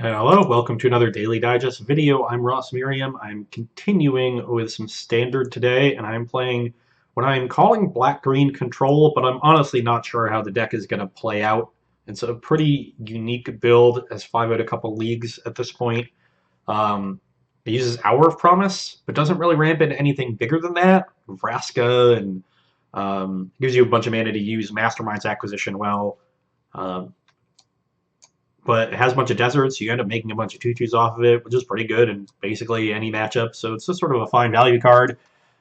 Hello, welcome to another Daily Digest video. I'm Merriam. I'm continuing with some standard today, and I'm playing what I'm calling black-green control, but I'm honestly not sure how the deck is going to play out. It's a pretty unique build, has 5 out a couple leagues at this point. It uses Hour of Promise, but doesn't really ramp into anything bigger than that. Vraska, and gives you a bunch of mana to use Mastermind's Acquisition well. But it has a bunch of deserts, so you end up making a bunch of 2/2s off of it, which is pretty good in basically any matchup. So it's just sort of a fine value card.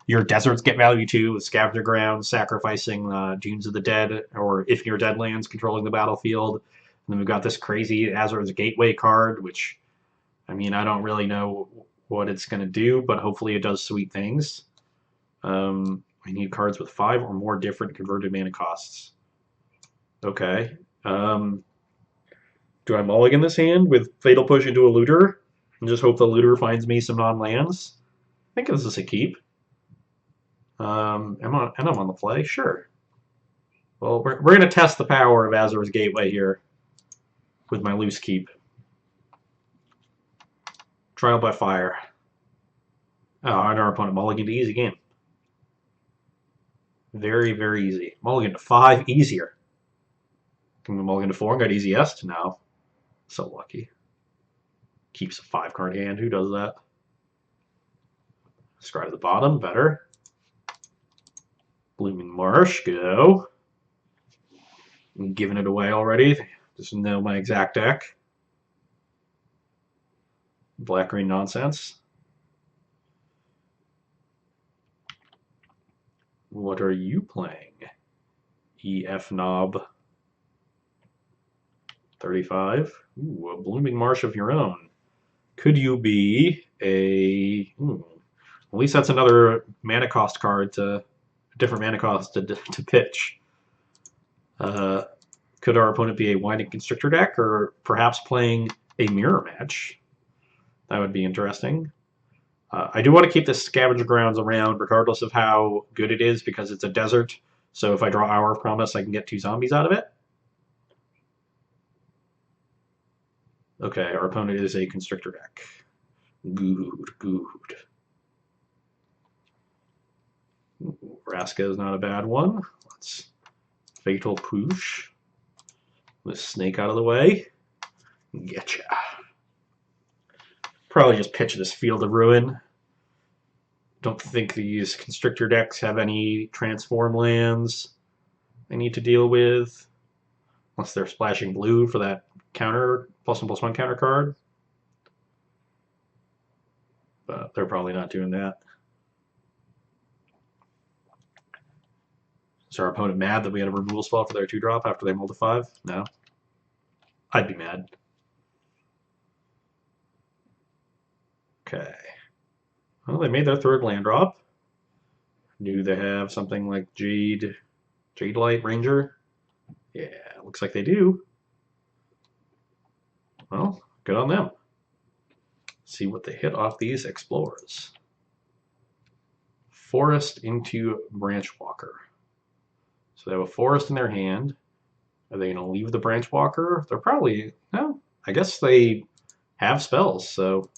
Your deserts get value too, with Scavenger Ground, sacrificing Dunes of the Dead, or if near Deadlands, controlling the battlefield. And then we've got this crazy Azor's Gateway card, which, I mean, I don't really know what it's going to do, but hopefully it does sweet things. We need cards with 5 or more different converted mana costs. Okay. Do I mulligan this hand with Fatal Push into a Looter and just hope the Looter finds me some non-lands? I think this is a keep. And I'm on the play? Sure. Well, we're going to test the power of Azor's Gateway here with my loose keep. Trial by fire. Oh, and our opponent mulligan to easy game. Very, very easy. Mulligan to 5, easier. Can we mulligan to 4 and got easiest? No. So lucky. Keeps a 5-card hand. Who does that? Scry to the bottom. Better. Blooming Marsh. Go. I'm giving it away already. Just know my exact deck. Black-green nonsense. What are you playing? EF Knob. 35. Ooh, a Blooming Marsh of your own. Could you be a... at least that's another mana cost card to... different mana cost to pitch. Could our opponent be a Winding Constrictor deck, or perhaps playing a Mirror Match? That would be interesting. I do want to keep the Scavenger Grounds around, regardless of how good it is, because it's a desert. So if I draw Hour of Promise, I can get 2 zombies out of it. Okay, our opponent is a Constrictor deck. Good, good. Vraska is not a bad one. Let's Fatal Push. This snake out of the way. Getcha. Probably just pitch this Field of Ruin. Don't think these Constrictor decks have any transform lands I need to deal with. Unless they're splashing blue for that counter, +1/+1 counter card. But they're probably not doing that. Is our opponent mad that we had a removal spell for their 2-drop after they mulled a 5? No. I'd be mad. Okay. Well, they made their 3rd land drop. Do they have something like Jade Light Ranger? Yeah, looks like they do. Well, good on them. See what they hit off these Explorers. Forest into Branchwalker. So they have a Forest in their hand. Are they going to leave the Branchwalker? They're probably... No, I guess they have spells, so...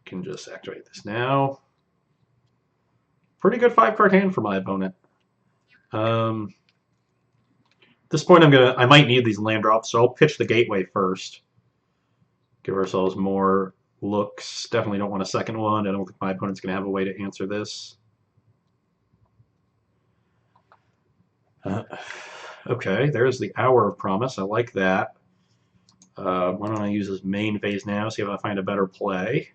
can just activate this now. Pretty good 5-card hand for my opponent. At this point, I might need these land drops, so I'll pitch the Gateway first. Give ourselves more looks. Definitely don't want a second one. I don't think my opponent's going to have a way to answer this. Okay, there's the Hour of Promise. I like that. Why don't I use this main phase now, see if I find a better play.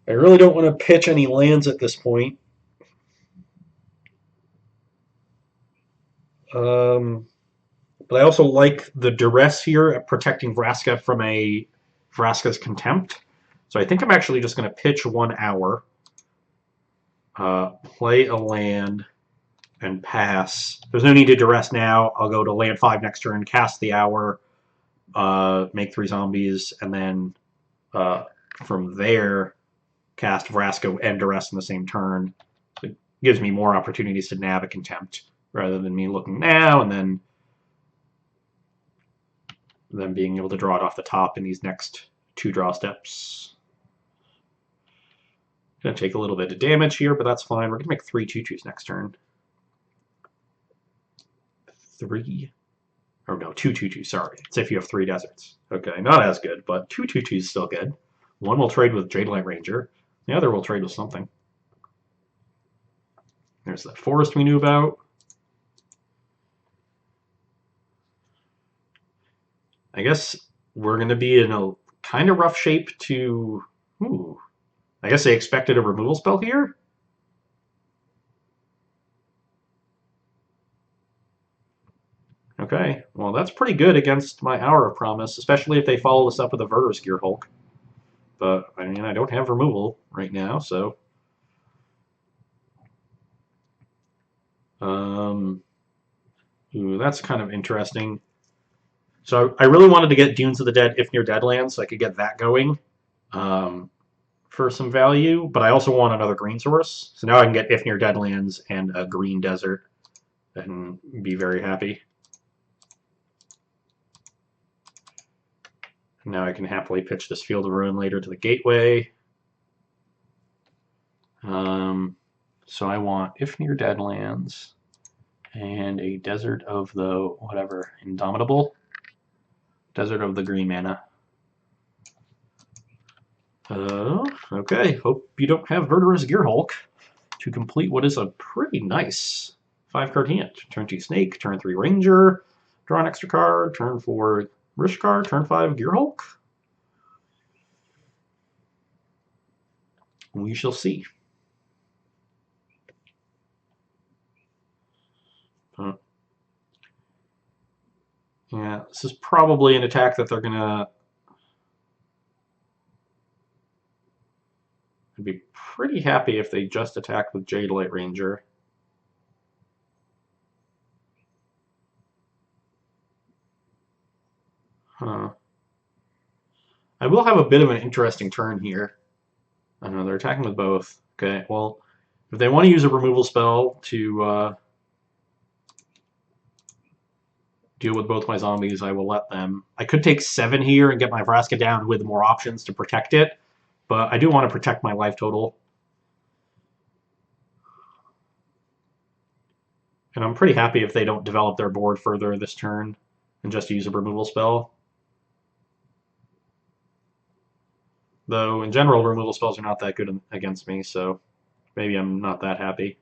I really don't want to pitch any lands at this point. But I also like the duress here at protecting Vraska from a Vraska's Contempt. So I think I'm actually just going to pitch 1 hour, play a land, and pass. There's no need to duress now. I'll go to land 5 next turn, cast the hour, make 3 zombies, and then from there cast Vraska and Duress in the same turn. It gives me more opportunities to nab a Contempt rather than me looking now and then being able to draw it off the top in these next 2 draw steps. Gonna take a little bit of damage here, but that's fine. We're gonna make 3 2/2s next turn. 3, or no, 2 2/2s, sorry. It's if you have 3 deserts. Okay, not as good, but 2 2/2s is still good. One will trade with Jadelight Ranger. The other will trade with something. There's that forest we knew about. I guess we're going to be in a kind of rough shape to... Ooh. I guess they expected a removal spell here? Okay, well that's pretty good against my Hour of Promise, especially if they follow this up with a Verdurous Gear Hulk. But, I mean, I don't have removal right now, so... Ooh, that's kind of interesting. So I really wanted to get Dunes of the Dead if near Deadlands, so I could get that going for some value. But I also want another green source, so now I can get if near Deadlands and a green desert and be very happy. Now I can happily pitch this Field of Ruin later to the Gateway. So I want if near Deadlands and a Desert of the whatever, Indomitable. Desert of the green mana. Okay, hope you don't have Verdurous Gear Hulk to complete what is a pretty nice 5-card hand. Turn 2 Snake, turn 3 Ranger, draw an extra card, turn 4 Rishkar, turn 5 Gear Hulk. We shall see. Yeah, this is probably an attack that they're gonna... I'd be pretty happy if they just attacked with Jadelight Ranger. Huh. I will have a bit of an interesting turn here. I know they're attacking with both. Okay, well, if they want to use a removal spell to deal with both my zombies, I will let them. I could take 7 here and get my Vraska down with more options to protect it, but I do want to protect my life total. And I'm pretty happy if they don't develop their board further this turn and just use a removal spell. Though, in general, removal spells are not that good against me, so maybe I'm not that happy.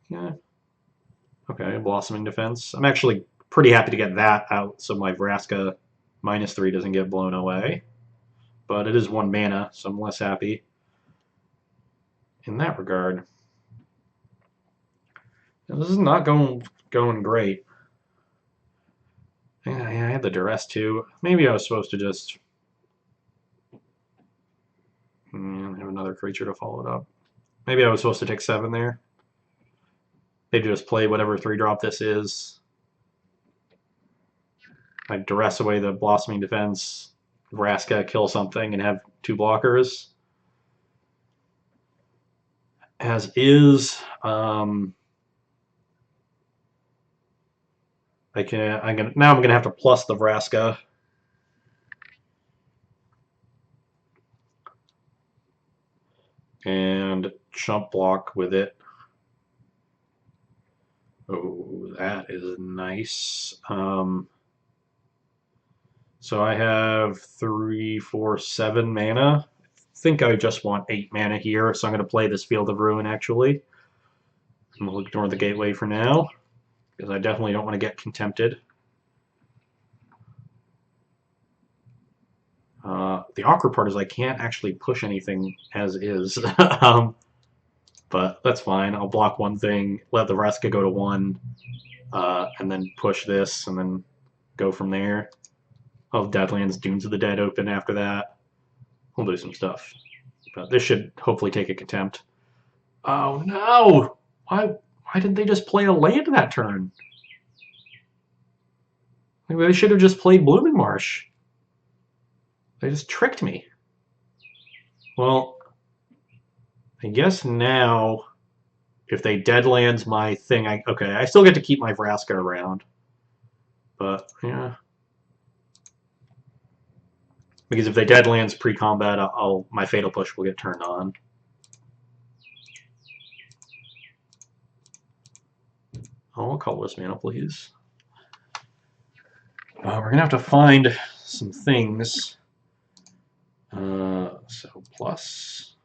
Yeah. Okay, Blossoming Defense. I'm actually pretty happy to get that out so my Vraska -3 doesn't get blown away. But it is 1 mana, so I'm less happy in that regard. Now, this is not going great. Yeah, I had the Duress too. Maybe I was supposed to just have another creature to follow it up. Maybe I was supposed to take 7 there. They just play whatever 3-drop this is. I Duress away the Blossoming Defense, Vraska kill something, and have 2 blockers. As is, now I'm gonna have to plus the Vraska. And chump block with it. Oh, that is nice. So I have 3, 4, 7 mana. I think I just want 8 mana here, so I'm going to play this Field of Ruin, actually. And we'll ignore the Gateway for now, because I definitely don't want to get Contempted. The awkward part is I can't actually push anything as is. But that's fine. I'll block one thing, let the Vraska go to 1, and then push this, and then go from there. I'll have Deadlands Dunes of the Dead open after that. We'll do some stuff. But this should hopefully take a Contempt. Oh no! Why didn't they just play a land that turn? Like, they should have just played Blooming Marsh. They just tricked me. Well, I guess now, if they deadlands my thing, okay, I still get to keep my Vraska around. But, yeah. Because if they deadlands pre-combat, my Fatal Push will get turned on. Oh, colorless mana, please. We're going to have to find some things. So plus.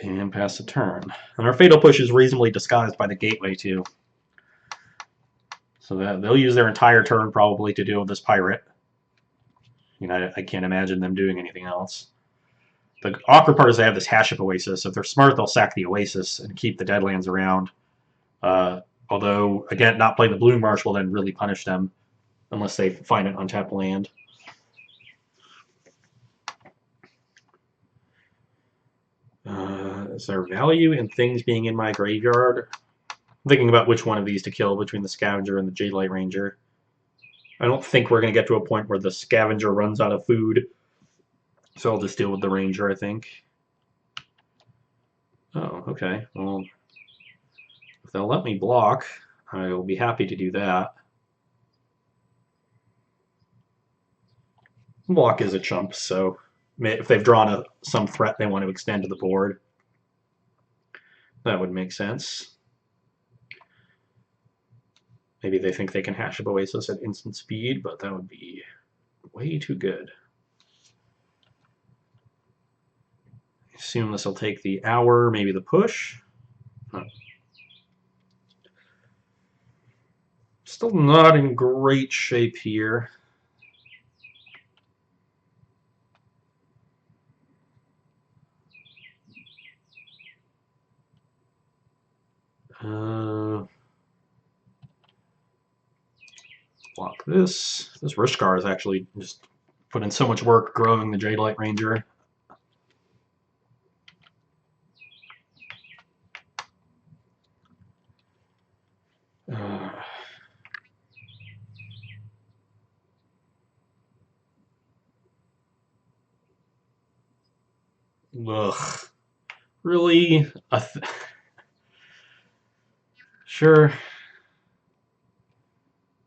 And pass the turn. And our Fatal Push is reasonably disguised by the Gateway, too. So that they'll use their entire turn probably to deal with this pirate. You know, I can't imagine them doing anything else. The awkward part is they have this Haship Oasis. If they're smart, they'll sack the Oasis and keep the Deadlands around. Although, again, not playing the Bloom Marsh will then really punish them unless they find an untapped land. Is there value in things being in my graveyard? I'm thinking about which one of these to kill between the Scavenger and the Jadelight Ranger. I don't think we're going to get to a point where the Scavenger runs out of food. So I'll just deal with the Ranger, I think. Oh, okay. Well, if they'll let me block, I will be happy to do that. Block is a chump, so if they've drawn some threat they want to extend to the board, that would make sense. Maybe they think they can Haship Oasis at instant speed, but that would be way too good. I assume this will take the hour, maybe the push. Huh. Still not in great shape here. Block this. This Rishkar is actually just put in so much work growing the Jadelight Ranger. Ugh. Really? Sure.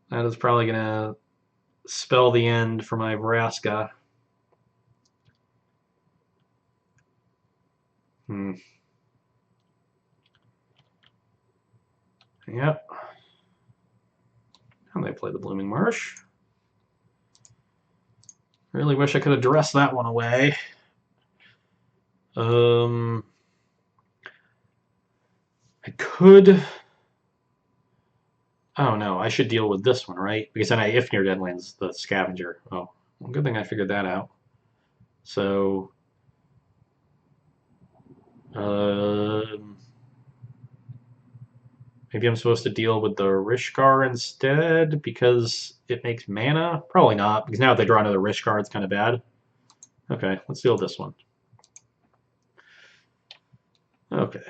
That is probably going to spell the end for my Vraska. Yep. And they play the Blooming Marsh. Really wish I could have dressed that one away. I could... Oh no, I should deal with this one, right? Because then if near Deadlands, the Scavenger. Oh, well, good thing I figured that out. So... maybe I'm supposed to deal with the Rishkar instead because it makes mana? Probably not, because now if they draw another Rishkar, it's kind of bad. Okay, let's deal with this one. Okay.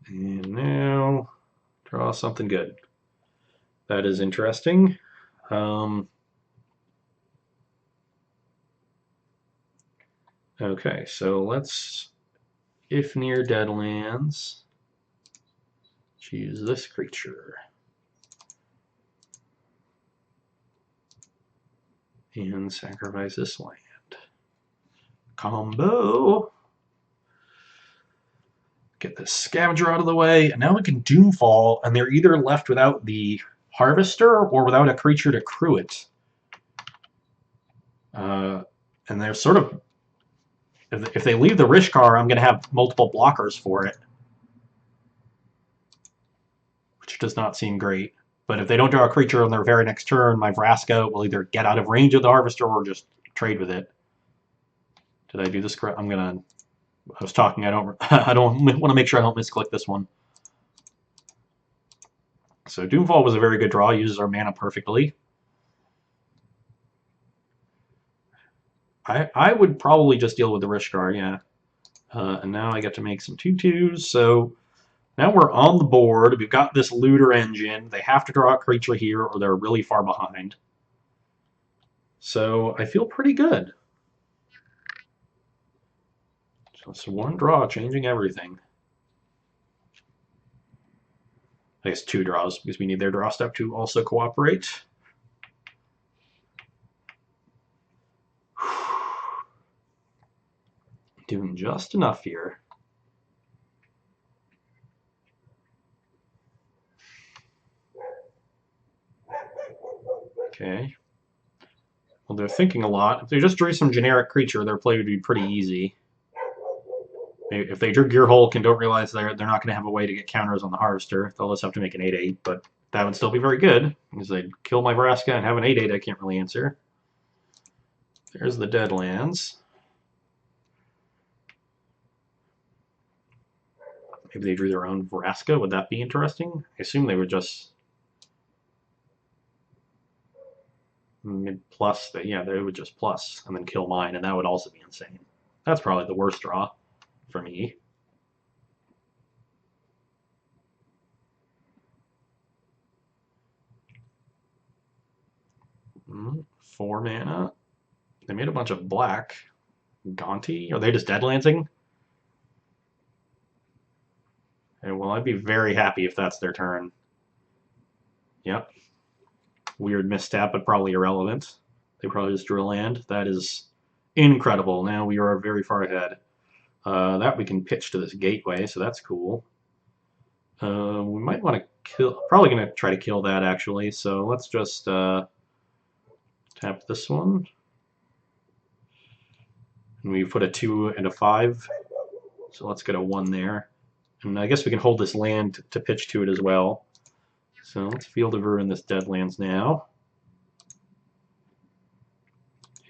And now, draw something good. That is interesting. Okay, so let's, if near Deadlands, choose this creature. And sacrifice this land. Combo. Get this Scavenger out of the way, and now we can Doomfall, and they're either left without the Harvester or without a creature to crew it. And they're sort of... If they leave the Rishkar, I'm going to have multiple blockers for it. Which does not seem great. But if they don't draw a creature on their very next turn, my Vraska will either get out of range of the Harvester or just trade with it. Did I do this correct? I'm going to... I was talking, I don't want to make sure I don't misclick this one. So Doomfall was a very good draw, uses our mana perfectly. I would probably just deal with the Rishkar, yeah. And now I get to make some 2/2s, so Now we're on the board. We've got this looter engine. They have to draw a creature here or they're really far behind. So I feel pretty good. Just one draw, changing everything. I guess 2 draws because we need their draw step to also cooperate. Doing just enough here. Okay. Well, they're thinking a lot. If they just drew some generic creature, their play would be pretty easy. If they drew Gear Hulk and don't realize they're not going to have a way to get counters on the Harvester, they'll just have to make an 8/8, but that would still be very good, because they'd kill my Vraska and have an 8/8 I can't really answer. There's the Deadlands. Maybe they drew their own Vraska. Would that be interesting? I assume they would just plus. Yeah, they would just plus and then kill mine, and that would also be insane. That's probably the worst draw for me. Mm, 4 mana. They made a bunch of black. Gaunty? Are they just Deadlandsing? And well, I'd be very happy if that's their turn. Yep. Weird misstep, but probably irrelevant. They probably just drew a land. That is incredible. Now we are very far ahead. That we can pitch to this gateway, so that's cool. We might want to kill... Probably going to try to kill that, actually. So let's just tap this one. And we put a 2 and a 5. So let's get a 1 there. And I guess we can hold this land to pitch to it as well. So let's Field of Ruin this Deadlands now.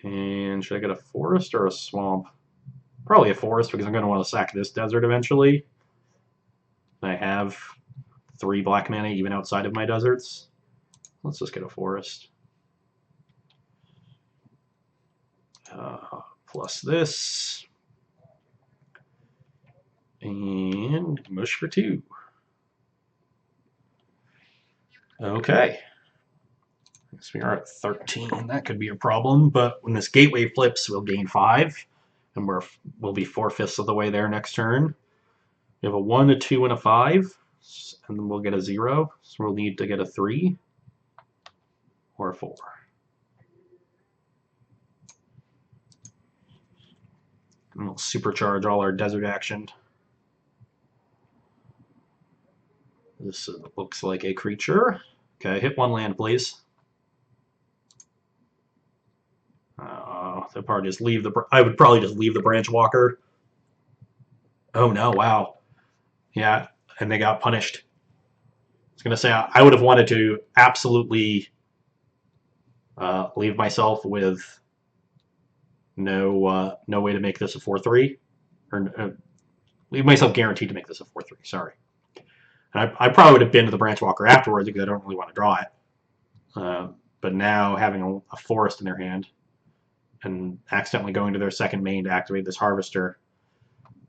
And should I get a forest or a swamp? Probably a forest, because I'm going to want to sack this desert eventually. I have 3 black mana even outside of my deserts. Let's just get a forest. Plus this. And mush for 2. Okay. So we are at 13. That could be a problem, but when this gateway flips, we'll gain 5, and we'll be 4/5 of the way there next turn. We have a 1, a 2, and a 5, and then we'll get a 0. So we'll need to get a 3 or a 4. And we'll supercharge all our desert action. This looks like a creature. Okay, hit 1 land, please. They'll probably just leave I would probably just leave the Branch Walker. Oh no! Wow. Yeah, and they got punished. I was gonna say I would have wanted to absolutely leave myself with no way to make this a 4/3, or leave myself guaranteed to make this a 4/3. Sorry. And I probably would have been to the Branch Walker afterwards because I don't really want to draw it. But now having a forest in their hand and accidentally going to their second main to activate this Harvester,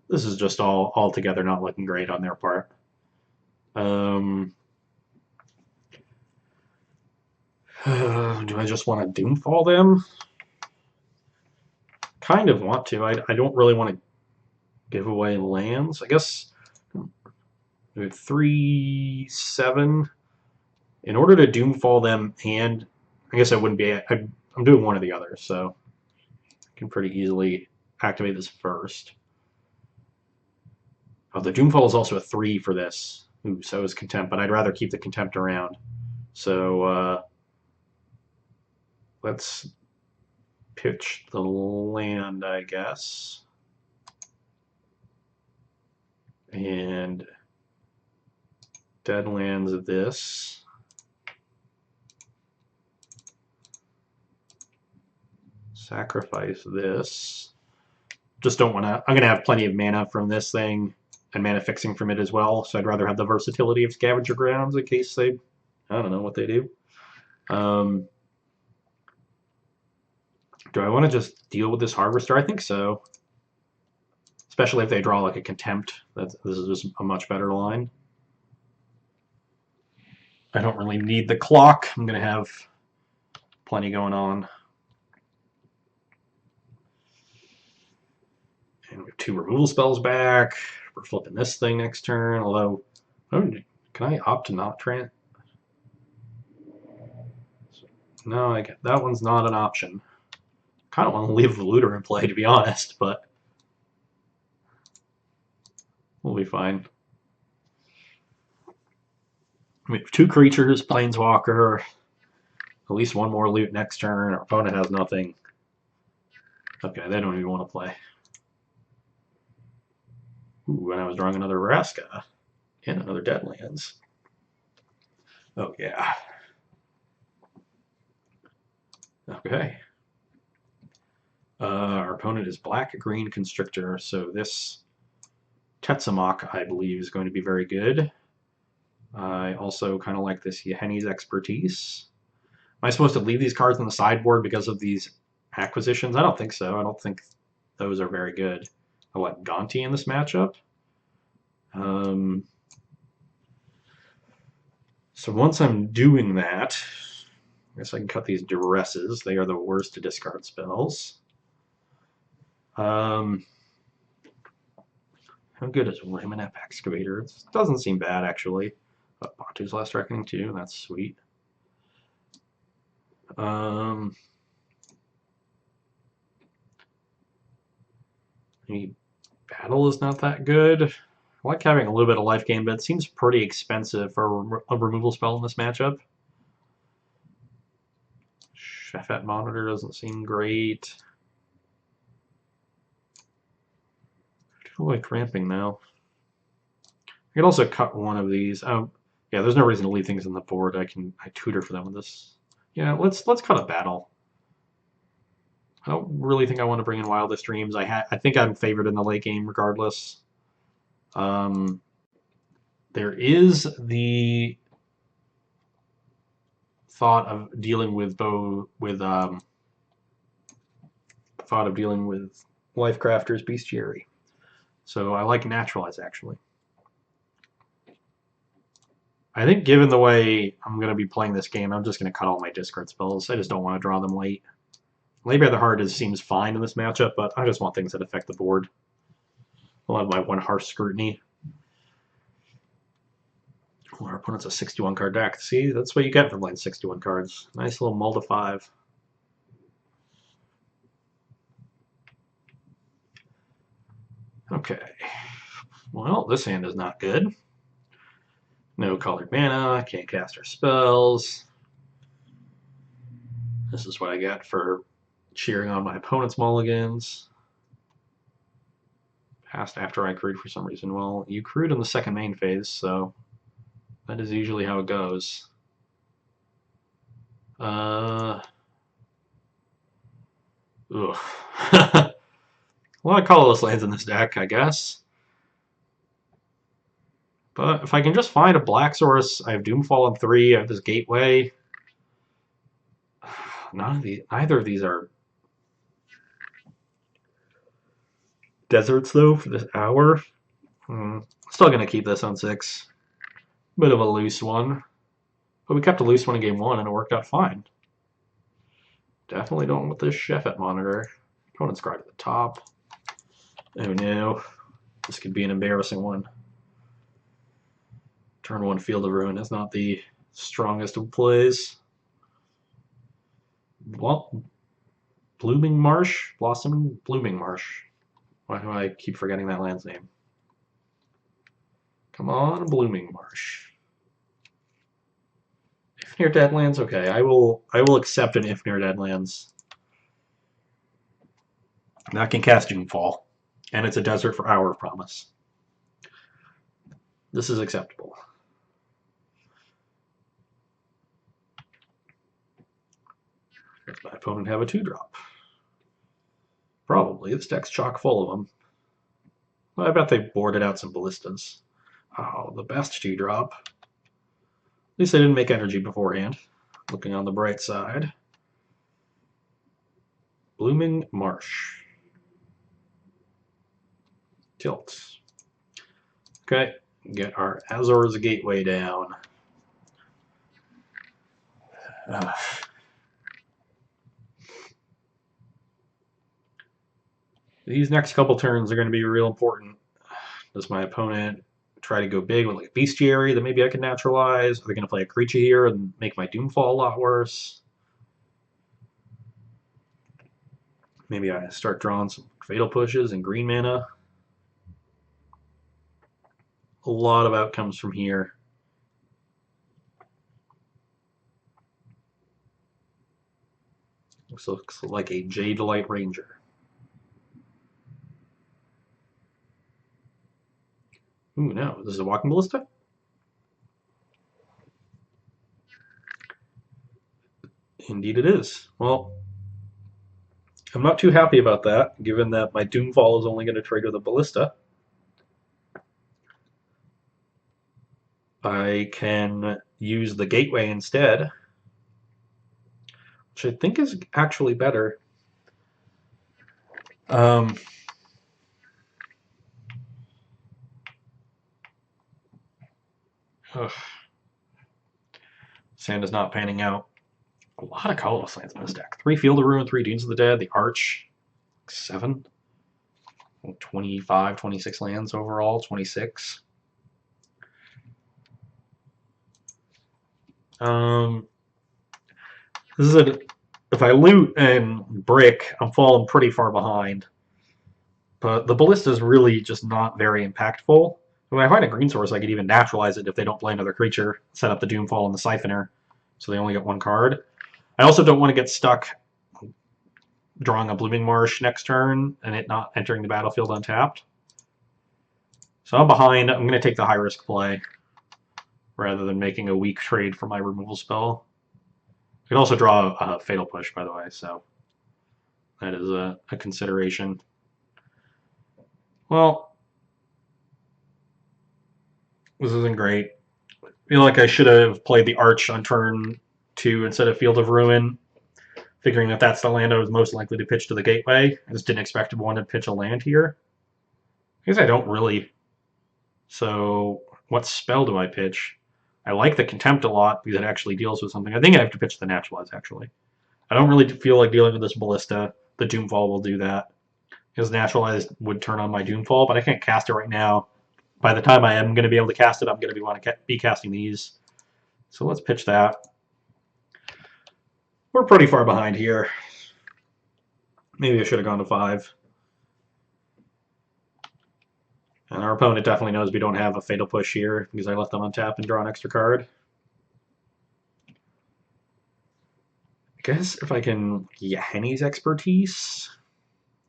this is just all together not looking great on their part. Do I just want to Doomfall them? Kind of want to. I don't really want to give away lands. I guess 3, 7. In order to Doomfall them, and I guess I wouldn't be. I'm doing one or the other, so I can pretty easily activate this first. Oh, the Doomfall is also a 3 for this. Ooh, so is Contempt, but I'd rather keep the Contempt around. So let's pitch the land, I guess. And Deadlands this. Sacrifice this. Just don't want to... I'm going to have plenty of mana from this thing and mana fixing from it as well, so I'd rather have the versatility of Scavenger Grounds in case they... I don't know what they do. Do I want to just deal with this Harvester? I think so. Especially if they draw like a Contempt. This is just a much better line. I don't really need the clock. I'm going to have plenty going on. And we have 2 removal spells back. We're flipping this thing next turn, although, oh, can I opt to not trans? No, that one's not an option. Kind of want to leave the looter in play, to be honest, but we'll be fine. We have 2 creatures, Planeswalker, at least 1 more loot next turn. Our opponent has nothing. Okay, they don't even want to play. Ooh, and I was drawing another Vraska and another Deadlands. Oh, yeah. Okay. Our opponent is black-green Constrictor, so this Tetsamok, I believe, is going to be very good. I also kind of like this Yahenni's Expertise. Am I supposed to leave these cards on the sideboard because of these acquisitions? I don't think so. I don't think those are very good. I like Gonti in this matchup. So once I'm doing that, I guess I can cut these Duresses. They are the worst to discard spells. How good is Ramanep Excavator? It doesn't seem bad, actually. Batu's Last Reckoning, too. That's sweet. Maybe Battle is not that good. I like having a little bit of life gain, but it seems pretty expensive for a removal spell in this matchup. Shefet Monitor doesn't seem great. I feel like ramping now. I could also cut one of these. Yeah, there's no reason to leave things on the board. I tutor for them with this. Yeah, let's cut a battle. I don't really think I want to bring in Wildest Dreams. I think I'm favored in the late game regardless. There is the thought of dealing with Lifecrafter's Bestiary. So I like Naturalize, actually. I think given the way I'm going to be playing this game, I'm just going to cut all my discard spells. I just don't want to draw them late. Lay by the Heart seems fine in this matchup, but I just want things that affect the board. I'll have my 1 Harsh Scrutiny. Well, our opponent's a 61 card deck. See, that's what you get from playing 61 cards. Nice little mull to 5. Okay. Well, this hand is not good. No colored mana, can't cast our spells. This is what I get for cheering on my opponent's mulligans. Passed after I crewed for some reason. Well, you crewed in the second main phase, so that is usually how it goes. Ugh. A lot of colorless lands in this deck, I guess. But if I can just find a black source, I have Doomfall on 3, I have this Gateway. Neither of these are deserts, though, for this hour. Still going to keep this on 6. Bit of a loose one. But we kept a loose one in game 1, and it worked out fine. Definitely don't want this Shefet Monitor. Opponent's card at the top. Oh no. This could be an embarrassing one. Turn 1 Field of Ruin is not the strongest of plays. Well, Blooming Marsh? Blossoming Blooming Marsh. Why do I keep forgetting that land's name? Come on, Blooming Marsh. Ifnir Deadlands? Okay, I will accept an Ifnir Deadlands. That can cast Doomfall. And it's a desert for Hour of Promise. This is acceptable. Does my opponent have a 2-drop? Probably. This deck's chock full of them. I bet they boarded out some ballistas. Oh, the best 2-drop. At least they didn't make energy beforehand. Looking on the bright side. Blooming Marsh. Tilt. Okay, get our Azor's Gateway down. These next couple turns are going to be real important. Does my opponent try to go big with like a bestiary that maybe I can naturalize? Are they going to play a creature here and make my Doomfall a lot worse? Maybe I start drawing some Fatal Pushes and green mana. A lot of outcomes from here. This looks like a Jade Light Ranger. Ooh, no. This is a Walking Ballista? Indeed it is. Well, I'm not too happy about that, given that my Doomfall is only going to trade with a Ballista. I can use the Gateway instead, which I think is actually better. Sand is not panning out. A lot of colorless lands in this deck. 3 Field of Ruin, 3 Dunes of the Dead, the Arch, 7. 25, 26 lands overall, 26. This is if I loot and brick, I'm falling pretty far behind. But the Ballista is really just not very impactful. When I find a green source, I could even naturalize it if they don't play another creature, set up the Doomfall and the Siphoner, so they only get 1 card. I also don't want to get stuck drawing a Blooming Marsh next turn and it not entering the battlefield untapped. So I'm behind. I'm going to take the high-risk play rather than making a weak trade for my removal spell. I can also draw a Fatal Push, by the way, so that is a consideration. Well, this isn't great. I feel like I should have played the Arch on turn 2 instead of Field of Ruin, figuring that that's the land I was most likely to pitch to the Gateway. I just didn't expect to want to pitch a land here. I guess I don't really. So what spell do I pitch? I like the Contempt a lot because it actually deals with something. I think I have to pitch the Naturalize, actually. I don't really feel like dealing with this Ballista. The Doomfall will do that. Because Naturalize would turn on my Doomfall, but I can't cast it right now. By the time I am going to be able to cast it, I'm going to want to be casting these. So let's pitch that. We're pretty far behind here. Maybe I should have gone to 5. And our opponent definitely knows we don't have a Fatal Push here because I left them on tap and draw an extra card. I guess if I can get Henny's Expertise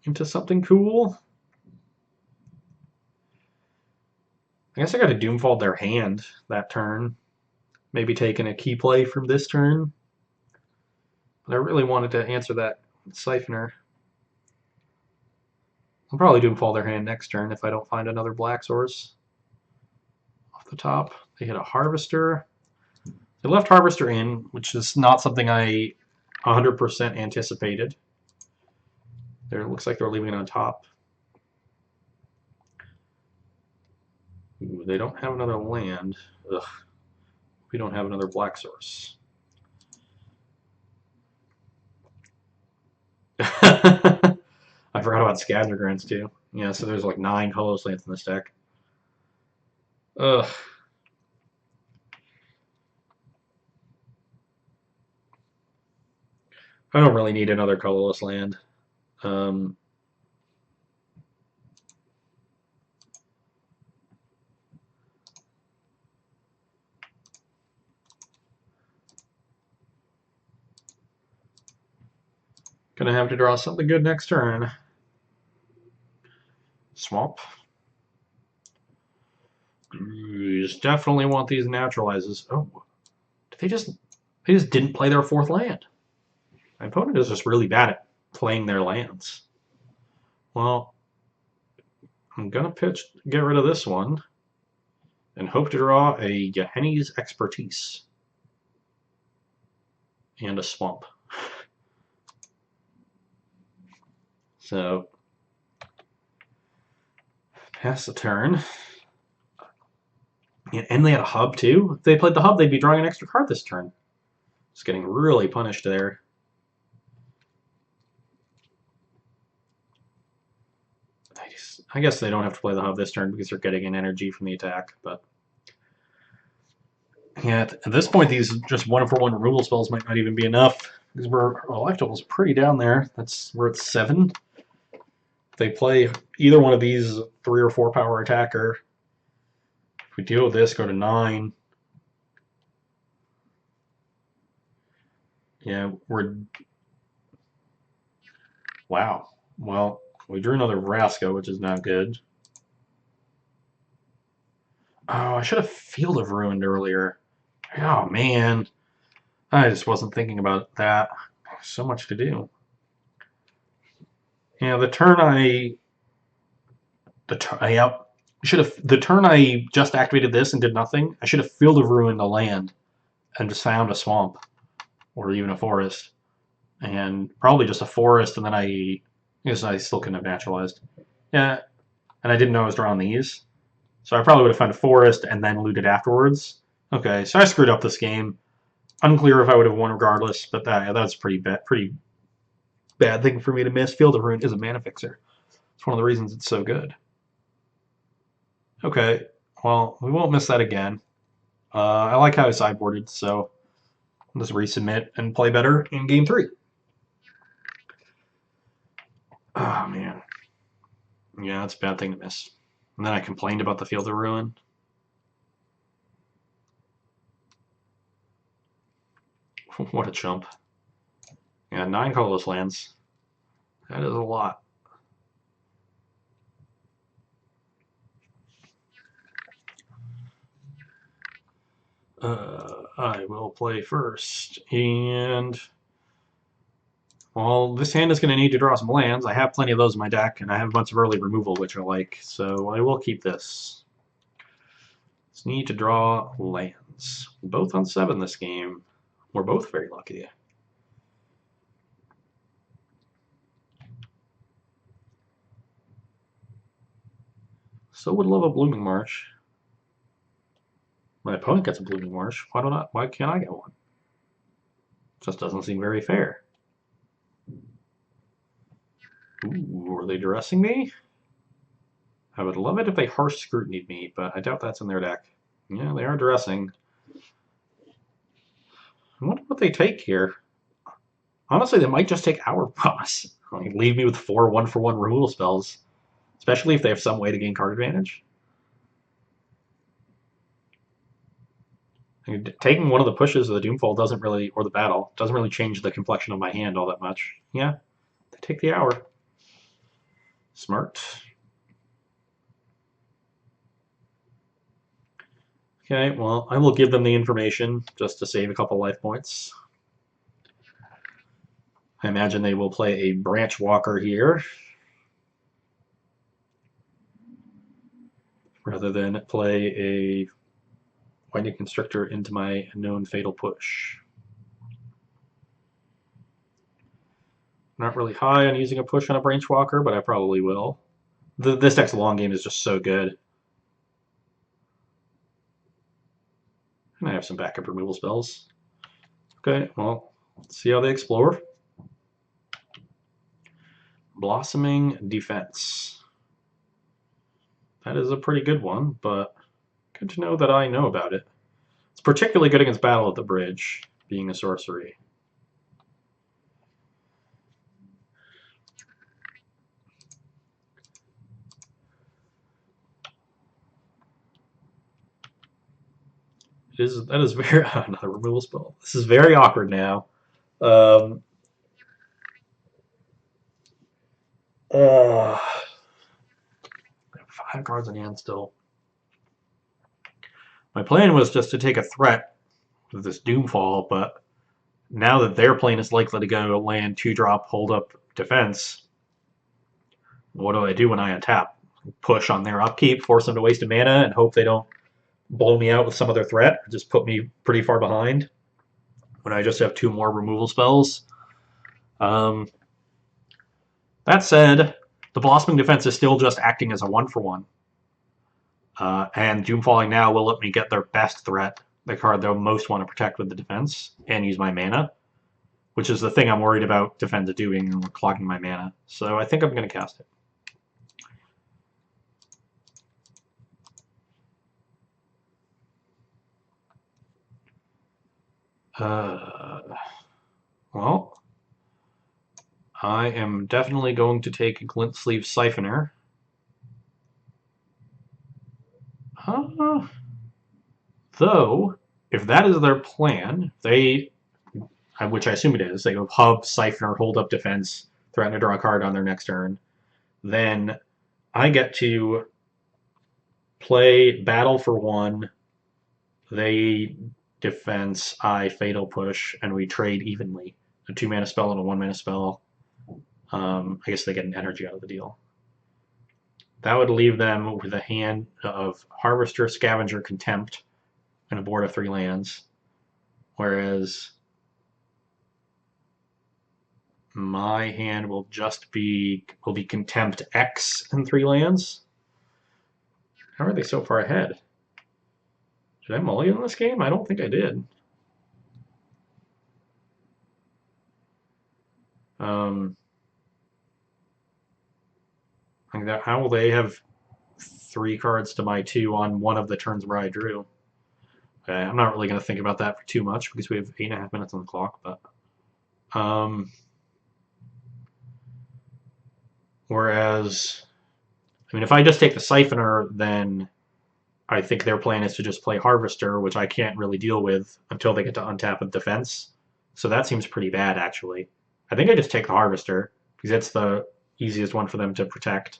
into something cool. I guess I got to Doomfall their hand that turn. Maybe taking a key play from this turn. But I really wanted to answer that Siphoner. I'll probably Doomfall their hand next turn if I don't find another black source. Off the top, they hit a Harvester. They left Harvester in, which is not something I 100% anticipated. It looks like they're leaving it on top. Ooh, they don't have another land. Ugh. We don't have another black source. I forgot about Scavenger Grants too. Yeah, so there's like 9 colorless lands in this deck. Ugh. I don't really need another colorless land. Gonna have to draw something good next turn. Swamp. Just definitely want these naturalizes. Oh, they just didn't play their 4th land. My opponent is just really bad at playing their lands. Well, I'm gonna get rid of this one, and hope to draw a Henny's Expertise and a Swamp. So pass the turn. And they had a hub too. If they played the hub, they'd be drawing an extra card this turn. Just getting really punished there. I guess they don't have to play the Hub this turn because they're getting an energy from the attack, but yeah, at this point, these just 1-for-1 removal spells might not even be enough because our life total is pretty down there. We're at 7. If they play either one of these 3 or 4 power attacker, if we deal with this, go to 9. Yeah, wow. Well, we drew another Vraska, which is not good. Oh, I should have Field of Ruined earlier. Oh, man. I just wasn't thinking about that. So much to do. Yeah, the turn I just activated this and did nothing. I should have Field of Ruin a land and just found a swamp or even a forest, and probably just a forest. And then I guess I still couldn't have naturalized. Yeah, and I didn't know I was drawing these, so I probably would have found a forest and then looted afterwards. Okay, so I screwed up this game. Unclear if I would have won regardless, but that's pretty bad thing for me to miss. Field of Ruin is a mana fixer. It's one of the reasons it's so good. Okay, well, we won't miss that again. I like how I sideboarded, so I'll just resubmit and play better in game 3. Oh, man. Yeah, that's a bad thing to miss. And then I complained about the Field of Ruin. What a chump. Yeah, 9 colorless lands. That is a lot. I will play first, and well, this hand is going to need to draw some lands. I have plenty of those in my deck, and I have a bunch of early removal, which I like, so I will keep this. Just need to draw lands. Both on 7 this game. We're both very lucky. So would love a Blooming Marsh. My opponent gets a Blooming Marsh. Why can't I get one? Just doesn't seem very fair. Ooh, are they dressing me? I would love it if they harsh scrutinied me, but I doubt that's in their deck. Yeah, they are dressing. I wonder what they take here. Honestly, they might just take our promise. Like, leave me with 4 1-for-1 removal spells, especially if they have some way to gain card advantage. Taking one of the pushes of the Doomfall doesn't really, or the battle, doesn't really change the complexion of my hand all that much. Yeah, they take the hour. Smart. Okay, well, I will give them the information just to save a couple life points. I imagine they will play a Branch Walker here, rather than play a Winding Constrictor into my known Fatal Push. Not really high on using a push on a Branch Walker, but I probably will. This deck's long game is just so good. And I have some backup removal spells. Okay, well, let's see how they explore. Blossoming Defense. That is a pretty good one, but good to know that I know about it. It's particularly good against Battle at the Bridge, being a sorcery. That is very another removal spell. This is very awkward now. 5 cards in hand still. My plan was just to take a threat with this Doomfall, but now that their plane is likely to go land 2-drop, hold up defense, what do I do when I untap? Push on their upkeep, force them to waste a mana, and hope they don't blow me out with some other threat, or just put me pretty far behind when I just have 2 more removal spells. That said, the Blossoming Defense is still just acting as a 1-for-1. And Doomfalling now will let me get their best threat, the card they'll most want to protect with the defense and use my mana, which is the thing I'm worried about defense doing and clogging my mana. So I think I'm going to cast it. Well, I am definitely going to take a Glint Sleeve Siphoner. Though, if that is their plan, which I assume it is, they go hub, Siphoner, hold up defense, threaten to draw a card on their next turn, then I get to play Battle for 1, they defense, I Fatal Push, and we trade evenly. A 2-mana spell and a 1-mana spell. I guess they get an energy out of the deal. That would leave them with a hand of Harvester, Scavenger, Contempt, and a board of 3 lands. Whereas my hand will be Contempt X and 3 lands. How are they so far ahead? Did I mulligan this game? I don't think I did. How will they have 3 cards to my 2 on one of the turns where I drew? Okay, I'm not really going to think about that for too much because we have 8.5 minutes on the clock. But whereas, I mean, if I just take the Siphoner, then I think their plan is to just play Harvester, which I can't really deal with until they get to untap with defense. So that seems pretty bad, actually. I think I just take the Harvester because it's the easiest one for them to protect.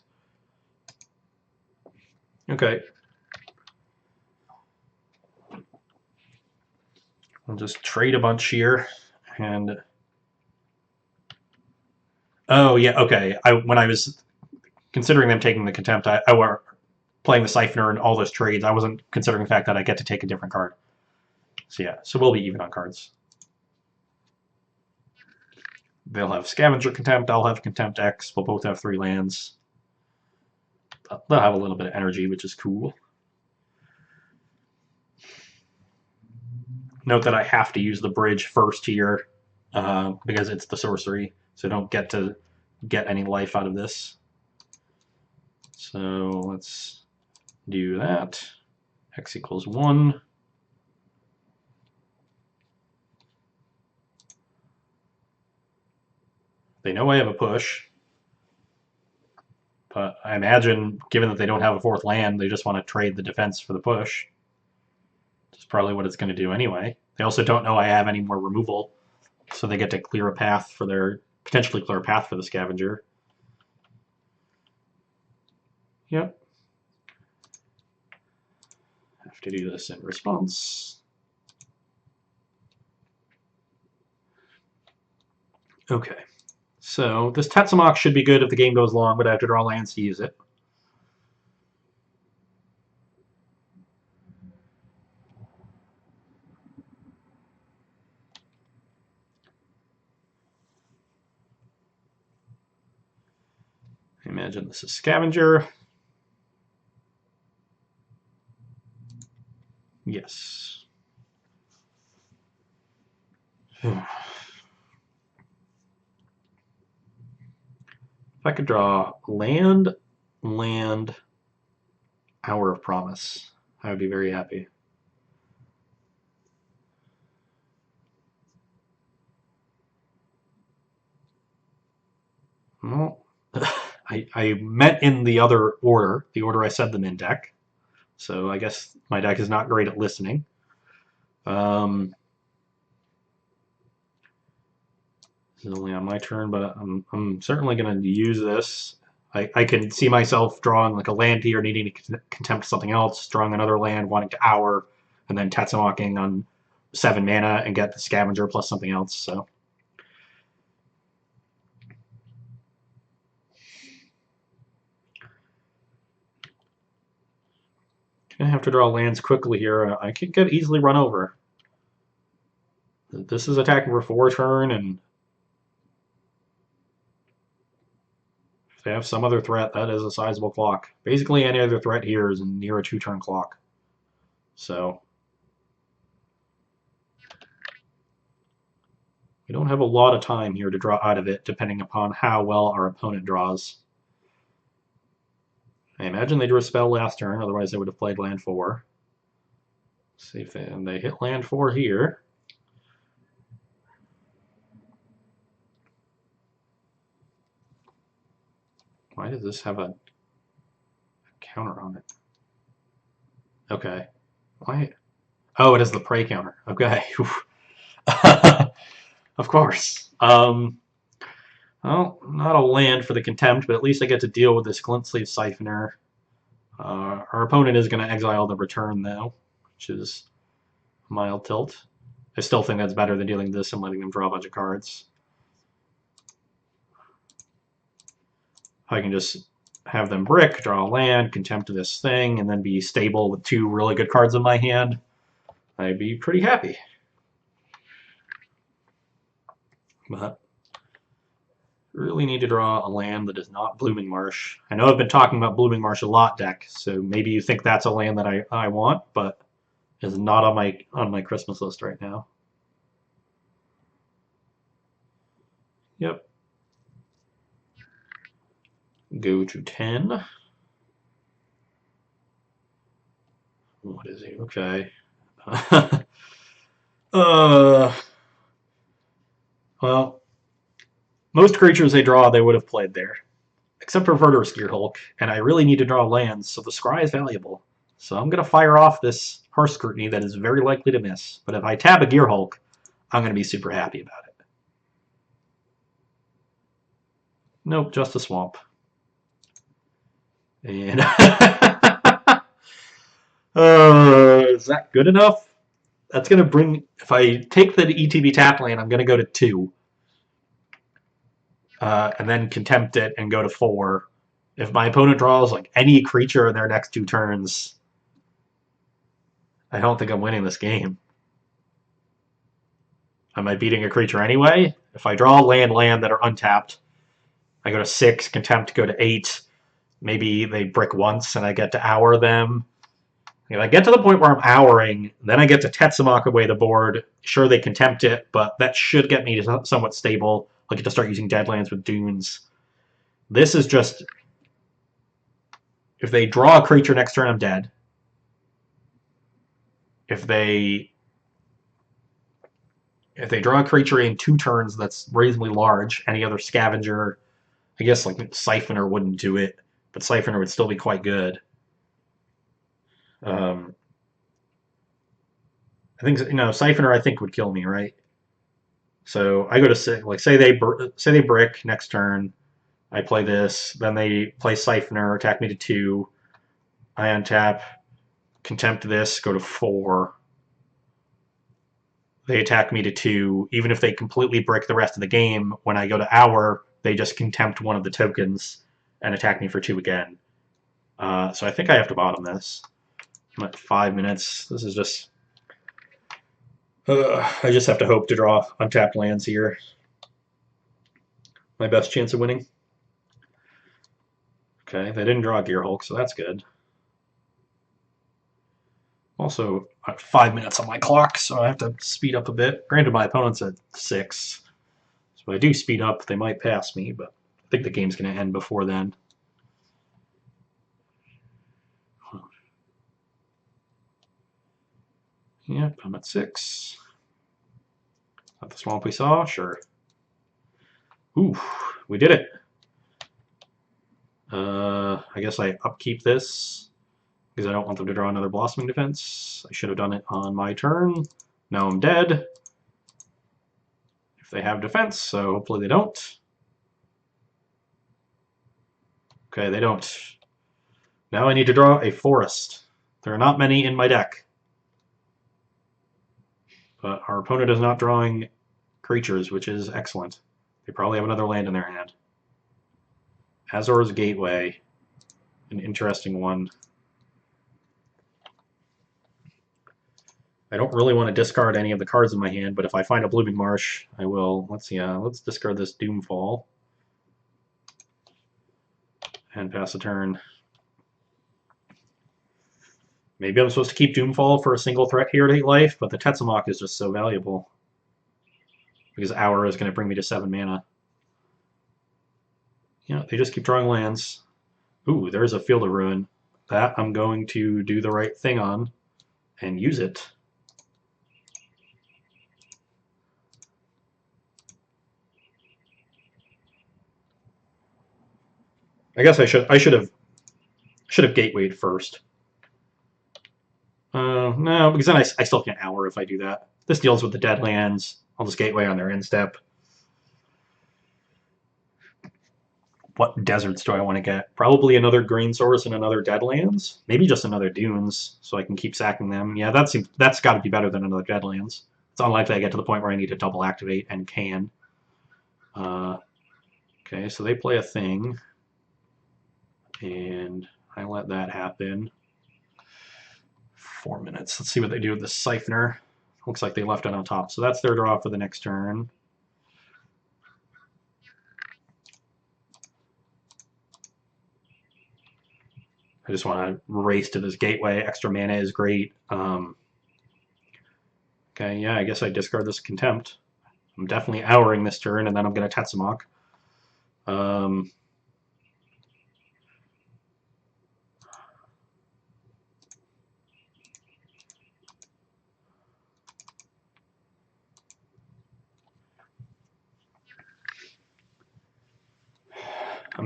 Okay. I'll just trade a bunch here. And oh, yeah, okay. When I was considering them taking the Contempt, I were playing the Siphoner and all those trades. I wasn't considering the fact that I get to take a different card. So yeah, so we'll be even on cards. They'll have Scavenger Contempt, I'll have Contempt X, we'll both have 3 lands. They'll have a little bit of energy, which is cool. Note that I have to use the bridge first here because it's the sorcery, so I don't get to get any life out of this. So let's do that. X equals 1. They know I have a push, but I imagine, given that they don't have a 4th land, they just want to trade the defense for the push. Which is probably what it's going to do anyway. They also don't know I have any more removal, so they get to clear a path for potentially clear a path for the Scavenger. Yep. Have to do this in response. Okay. So this Tetsamok should be good if the game goes long, but I have to draw lands to use it. I imagine this is Scavenger. Yes. If I could draw land, Hour of Promise, I would be very happy. Well, I meant in the other order, the order I said them in deck. So I guess my deck is not great at listening. This is only on my turn, but I'm certainly going to use this. I can see myself drawing like a land here, needing to contempt something else, drawing another land, wanting to Hour, and then Tetsamoking on 7 mana and get the Scavenger plus something else. So. I have to draw lands quickly here. I could get easily run over. This is attacking for 4 turn, and if they have some other threat, that is a sizable clock. Basically, any other threat here is near a 2-turn clock. So We don't have a lot of time here to draw out of it, depending upon how well our opponent draws. I imagine they drew a spell last turn, otherwise they would have played land 4. Let's see if they hit land 4 here. Why does this have a counter on it? Okay. Why? Oh, it is the prey counter. Okay. Of course. Well, not a land for the contempt, but at least I get to deal with this Glint Sleeve Siphoner. Our opponent is going to exile the return, though, which is a mild tilt. I still think that's better than dealing this and letting them draw a bunch of cards. I can just have them brick, draw a land, contempt this thing, and then be stable with 2 really good cards in my hand. I'd be pretty happy. But really need to draw a land that is not Blooming Marsh. I know I've been talking about Blooming Marsh a lot deck, so maybe you think that's a land that I want, but is not on my Christmas list right now. Yep. Go to 10. What is he? Okay. Well, most creatures they draw, they would have played there. Except for Verdurous Gearhulk, and I really need to draw lands, so the Scry is valuable. So I'm going to fire off this Harsh Scrutiny that is very likely to miss. But if I tap a Gearhulk, I'm going to be super happy about it. Nope, just a swamp. And is that good enough? That's going to bring... If I take the ETB tap land, I'm going to go to 2. And then contempt it and go to 4. If my opponent draws like any creature in their next 2 turns, I don't think I'm winning this game. Am I beating a creature anyway? If I draw land that are untapped, I go to 6, contempt, go to 8. Maybe they brick once and I get to hour them. If I get to the point where I'm houring, then I get to Tetsamok away the board. Sure, they contempt it, but that should get me to somewhat stable. I get to start using Deadlands with Dunes. This is just... If they draw a creature next turn, I'm dead. If they draw a creature in 2 turns that's reasonably large, any other Scavenger, I guess like Siphoner wouldn't do it, but Siphoner would still be quite good. I think, Siphoner I think would kill me, right? So I go to 6, like say they brick next turn, I play this, then they play Siphoner, attack me to 2, I untap, contempt this, go to 4. They attack me to 2. Even if they completely brick the rest of the game, when I go to hour, they just contempt one of the tokens and attack me for 2 again. So I think I have to bottom this. I'm at 5 minutes. This is just... I just have to hope to draw untapped lands here. My best chance of winning. Okay, they didn't draw a Gearhulk, so that's good. Also, I have 5 minutes on my clock, so I have to speed up a bit. Granted, my opponent's at 6. So if I do speed up, they might pass me, but I think the game's going to end before then. Yep, I'm at 6. Not the swamp we saw? Sure. Ooh, we did it. I guess I upkeep this because I don't want them to draw another Blossoming Defense. I should have done it on my turn. Now I'm dead. If they have defense, so hopefully they don't. Okay, they don't. Now I need to draw a forest. There are not many in my deck. But our opponent is not drawing creatures, which is excellent. They probably have another land in their hand. Azor's Gateway. An interesting one. I don't really want to discard any of the cards in my hand, but if I find a Blooming Marsh, I will. Let's discard this Doomfall. And pass a turn. Maybe I'm supposed to keep Doomfall for a single threat here at 8 life, but the Tetsamok is just so valuable. because Hour is going to bring me to 7 mana. Yeah, they just keep drawing lands. Ooh, there's a Field of Ruin. That I'm going to do the right thing on and use it. I guess I should have gatewayed first. No, because then I still can't Hour if I do that. This deals with the dead lands. I'll just gateway on their end step. What deserts do I want to get? Probably another green source and another Deadlands. Maybe just another Dunes, so I can keep sacking them. Yeah, that's got to be better than another Deadlands. It's unlikely I get to the point where I need to double activate and can. Okay, so they play a thing, and I let that happen. 4 minutes. Let's see what they do with the Siphoner. Looks like they left it on top, so that's their draw for the next turn. I just want to race to this gateway. Extra mana is great. Okay, yeah, I guess I discard this Contempt. I'm definitely Houring this turn, and then I'm going to Tetzimoc.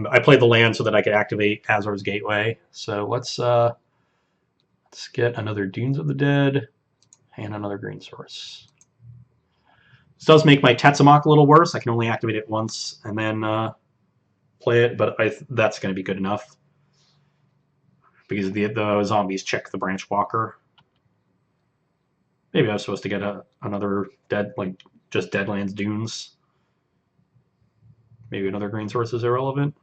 I played the land so that I could activate Azor's Gateway. So let's get another Dunes of the Dead and another green source. This does make my Tetzimoc a little worse. I can only activate it once and then play it, but that's going to be good enough because the zombies check the Branch Walker. Maybe I was supposed to get another just Deadlands Dunes. Maybe another green source is irrelevant.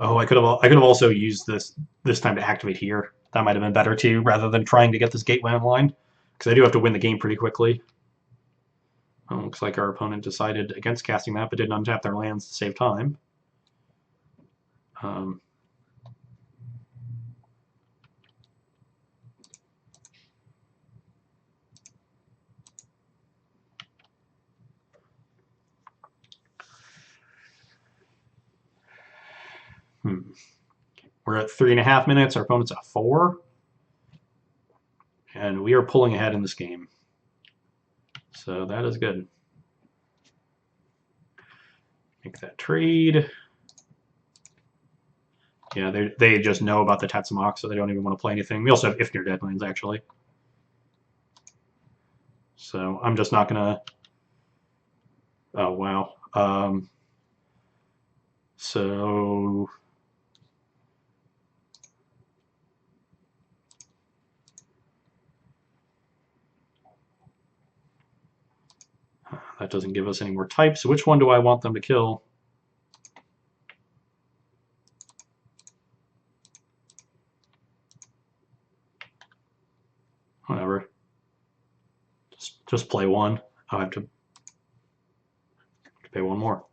Oh, I could have also used this time to activate here. That might have been better too, rather than trying to get this gateway online, because I do have to win the game pretty quickly. Oh, looks like our opponent decided against casting that, but didn't untap their lands to save time. We're at 3.5 minutes. Our opponent's at 4. And we are pulling ahead in this game. So that is good. Make that trade. Yeah, they just know about the Tetzimoc, so they don't even want to play anything. We also have Ifnir Deadlands, actually. So I'm just not going to... Oh, wow. So... That doesn't give us any more types. So which one do I want them to kill? Whatever. Just play one. I'll have to pay one more.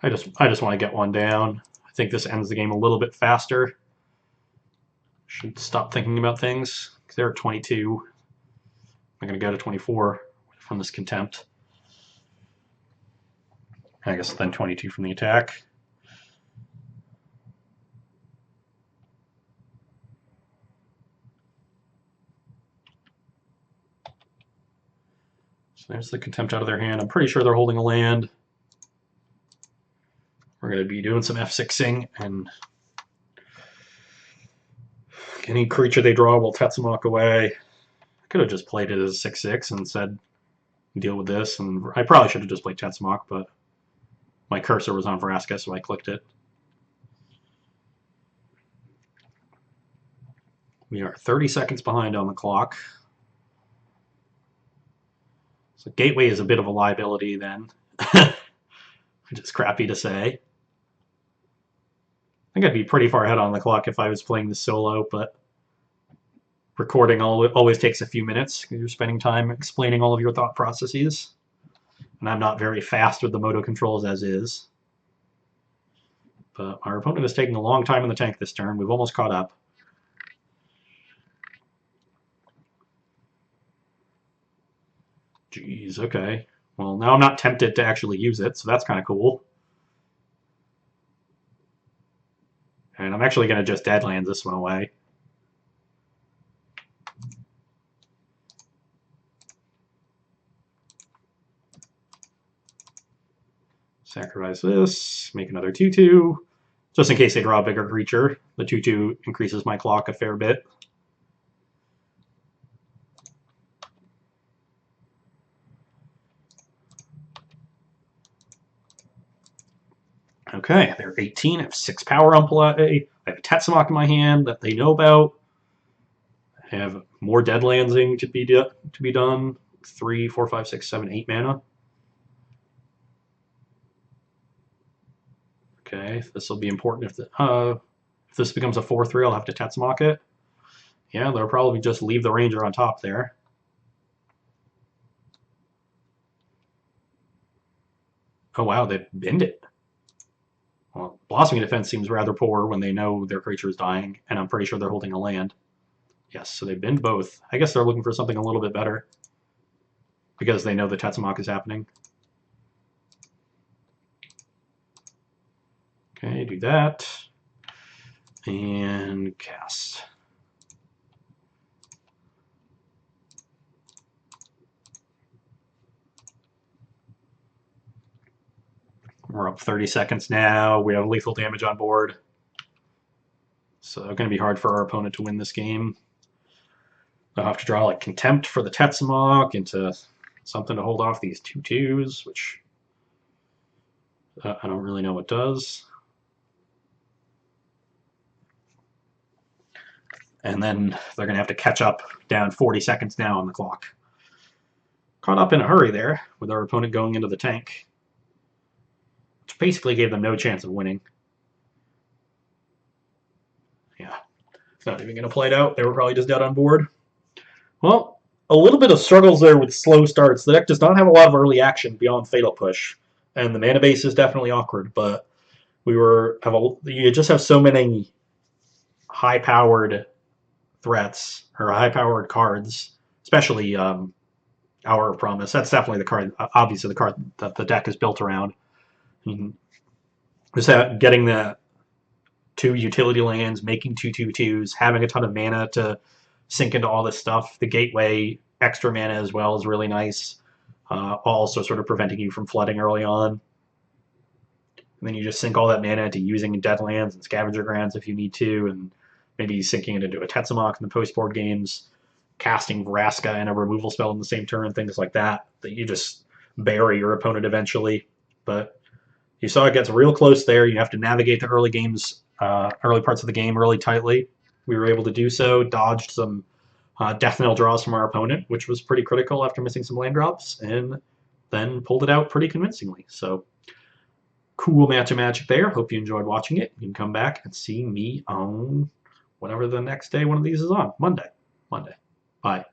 I just want to get one down. I think this ends the game a little bit faster. Should stop thinking about things, because they're at 22. I'm going to go to 24 from this Contempt. I guess then 22 from the attack. So there's the Contempt out of their hand. I'm pretty sure they're holding a land. We're going to be doing some F6ing, and any creature they draw will Tetzimoc away. I could have just played it as a 6/6 and said, deal with this, and I probably should have just played Tetzimoc, but my cursor was on Vraska, so I clicked it. We are 30 seconds behind on the clock. So Gateway is a bit of a liability then, which is crappy to say. I think I'd be pretty far ahead on the clock if I was playing the solo, but recording always takes a few minutes because you're spending time explaining all of your thought processes. And I'm not very fast with the moto controls as is. But our opponent is taking a long time in the tank this turn. We've almost caught up. Jeez, okay. Well, now I'm not tempted to actually use it, so that's kind of cool. And I'm actually going to just Deadlands this one away. Sacrifice this, make another 2/2. Just in case they draw a bigger creature. The 2/2 increases my clock a fair bit. Okay, they're 18. I have 6 power on play. I have a Tetsamok in my hand that they know about. I have more Deadlandsing to be done. 3, 4, 5, 6, 7, 8 mana. Okay, this will be important if this becomes a 4/3. I'll have to Tetsamok it. Yeah, they'll probably just leave the Ranger on top there. Oh wow, they binned it. Well, Blossoming Defense seems rather poor when they know their creature is dying, and I'm pretty sure they're holding a land. Yes, so they binned both. I guess they're looking for something a little bit better because they know the Tetsamok is happening. Okay, do that. And cast. We're up 30 seconds now. We have lethal damage on board. So it's going to be hard for our opponent to win this game. They'll have to draw like Contempt for the Tetsamok into something to hold off these 2/2s, which I don't really know what does. And then they're going to have to catch up down 40 seconds now on the clock. Caught up in a hurry there with our opponent going into the tank, which basically gave them no chance of winning. Yeah, it's not even going to play it out. They were probably just dead on board. Well, a little bit of struggles there with slow starts. The deck does not have a lot of early action beyond Fatal Push, and the mana base is definitely awkward, but you just have so many high-powered threats, or high-powered cards, especially Hour of Promise. That's definitely the card, obviously the card that the deck is built around. Just getting the 2 utility lands, making 2/2/2s, having a ton of mana to sink into all this stuff. The Gateway extra mana as well is really nice. Also sort of preventing you from flooding early on. And then you just sink all that mana into using Deadlands and Scavenger Grounds if you need to, and maybe sinking it into a Tetsamok in the post-board games, casting Vraska and a removal spell in the same turn, things like that you just bury your opponent eventually. But you saw it gets real close there. You have to navigate the early games, early parts of the game really tightly. We were able to do so, dodged some Death Knell draws from our opponent, which was pretty critical after missing some land drops, and then pulled it out pretty convincingly. So cool match of Magic there. Hope you enjoyed watching it. You can come back and see me on whatever the next day one of these is on. Monday. Bye.